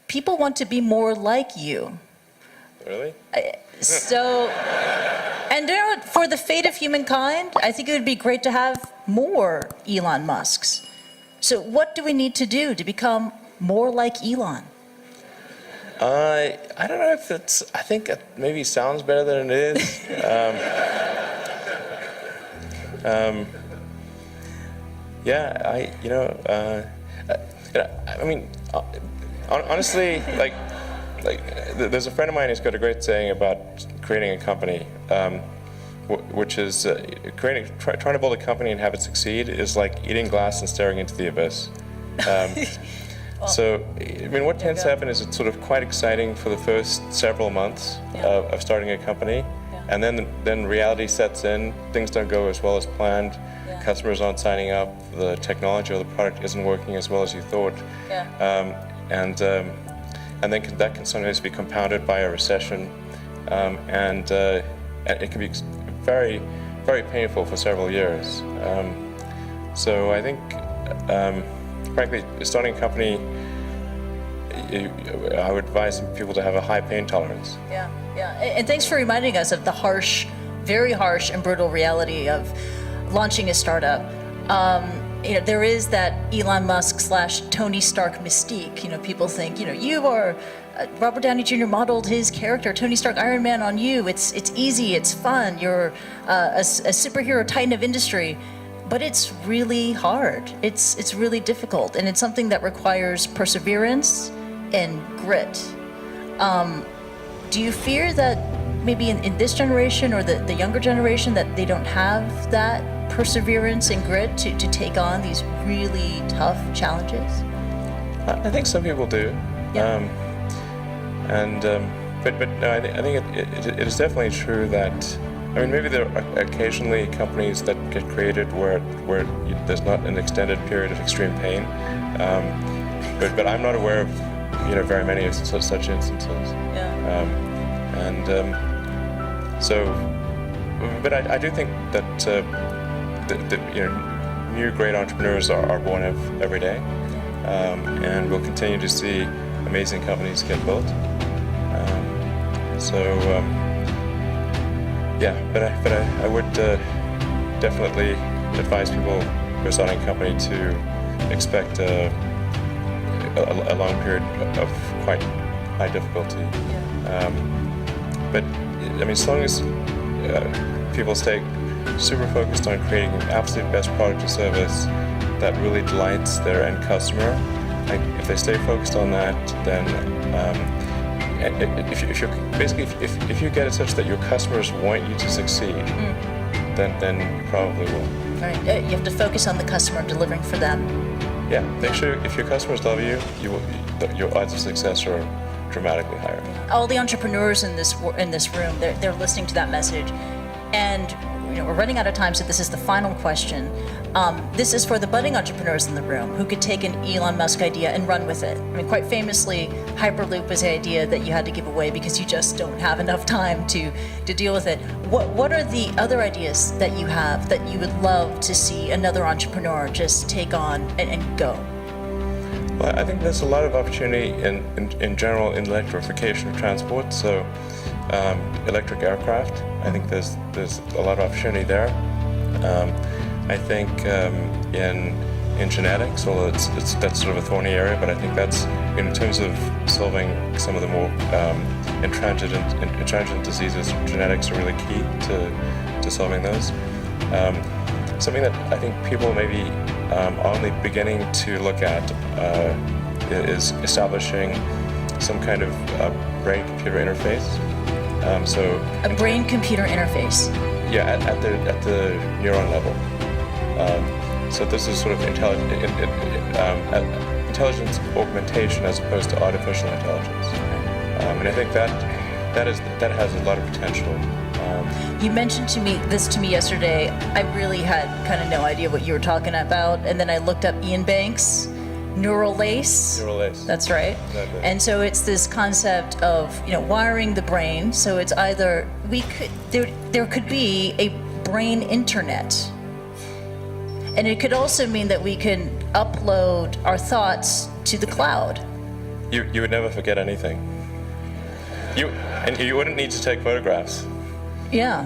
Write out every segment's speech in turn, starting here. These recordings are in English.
people want to be more like you. Really? So, and you know what, for the fate of humankind, I think it would be great to have more Elon Musks. So what do we need to do to become more like Elon? I don't know if it's, I think it maybe sounds better than it is. Yeah, I mean, honestly, like there's a friend of mine who's got a great saying about creating a company, which is trying to build a company and have it succeed is like eating glass and staring into the abyss. So, I mean, what tends to happen is it's sort of quite exciting for the first several months of starting a company, and then reality sets in. Things don't go as well as planned. Customers aren't signing up. The technology or the product isn't working as well as you thought. And then that can sometimes be compounded by a recession, and it can be very, very painful for several years. So I think, frankly, starting a company, I would advise people to have a high pain tolerance. Yeah. And thanks for reminding us of the harsh, very harsh and brutal reality of launching a startup. There is that Elon Musk / Tony Stark mystique. People think, you are, Robert Downey Jr. modeled his character, Tony Stark, Iron Man, on you. It's easy, it's fun. You're a superhero titan of industry. But it's really hard. It's really difficult, and it's something that requires perseverance and grit. Do you fear that maybe in this generation or the younger generation that they don't have that perseverance and grit to take on these really tough challenges? I think some people do. Yeah. But no, I think it is definitely true that, I mean, maybe there are occasionally companies that get created where there's not an extended period of extreme pain, but I'm not aware of very many of such instances. But I do think that new great entrepreneurs are born every day, and we'll continue to see amazing companies get built. But I would definitely advise people who are starting a company to expect a long period of quite high difficulty. But I mean, as long as people stay super focused on creating an absolute best product or service that really delights their end customer, if they stay focused on that, then if you get it such that your customers want you to succeed, then you probably will. Right. You have to focus on the customer and delivering for them. Yeah. Make sure if your customers love you, your odds of success are dramatically higher. All the entrepreneurs in this room, they're listening to that message, and we're running out of time, so this is the final question. This is for the budding entrepreneurs in the room who could take an Elon Musk idea and run with it. I mean, quite famously, Hyperloop was the idea that you had to give away because you just don't have enough time to deal with it. What are the other ideas that you have that you would love to see another entrepreneur just take on and go? Well, I think there's a lot of opportunity in general in electrification of transport. So electric aircraft, I think there's a lot of opportunity there. I think in genetics, although that's sort of a thorny area, but I think that's in terms of solving some of the more intransigent diseases. Genetics are really key to solving those. Something that I think people may be only beginning to look at is establishing some kind of brain-computer interface. A brain-computer interface. Yeah, at the neuron level. So this is sort of intelligence augmentation as opposed to artificial intelligence. And I think that has a lot of potential. You mentioned this to me yesterday. I really had kind of no idea what you were talking about, and then I looked up Ian Banks' Neuralink. That's right. Exactly. And so it's this concept of wiring the brain. So it's either there could be a brain internet, and it could also mean that we can upload our thoughts to the cloud. You would never forget anything. And you wouldn't need to take photographs. Yeah.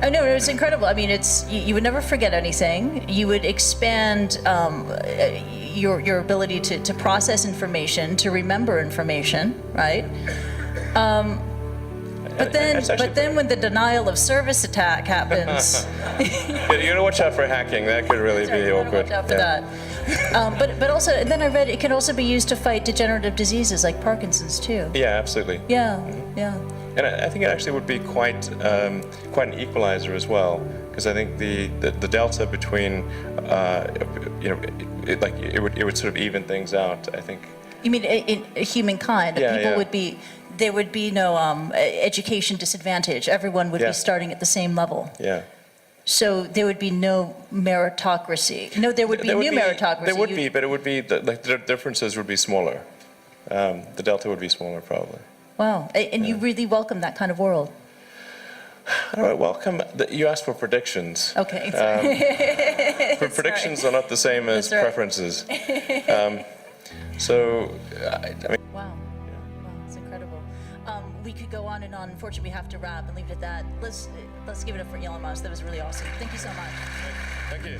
I know, it's incredible. I mean, you would never forget anything. You would expand your ability to process information, to remember information, right? But then when the denial of service attack happens, you gotta watch out for hacking. That could really be awkward. Watch out for that. But also, and then I read it can also be used to fight degenerative diseases like Parkinson's too. Yeah, absolutely. Yeah, yeah. And I think it actually would be quite an equalizer as well, because I think the delta between it would sort of even things out. I think. You mean in humankind? Yeah, people yeah. would be. There would be no education disadvantage. Everyone would be starting at the same level. Yeah. So there would be no meritocracy. No, there would be meritocracy. There would be, but it would be the differences would be smaller. The delta would be smaller, probably. Wow, and you really welcome that kind of world. I don't welcome. You asked for predictions. Okay. But predictions are not the same as preferences. So, I mean. Wow. It's incredible. We could go on and on. Unfortunately, we have to wrap and leave it at that. Let's give it up for Elon Musk. That was really awesome. Thank you so much. Thank you.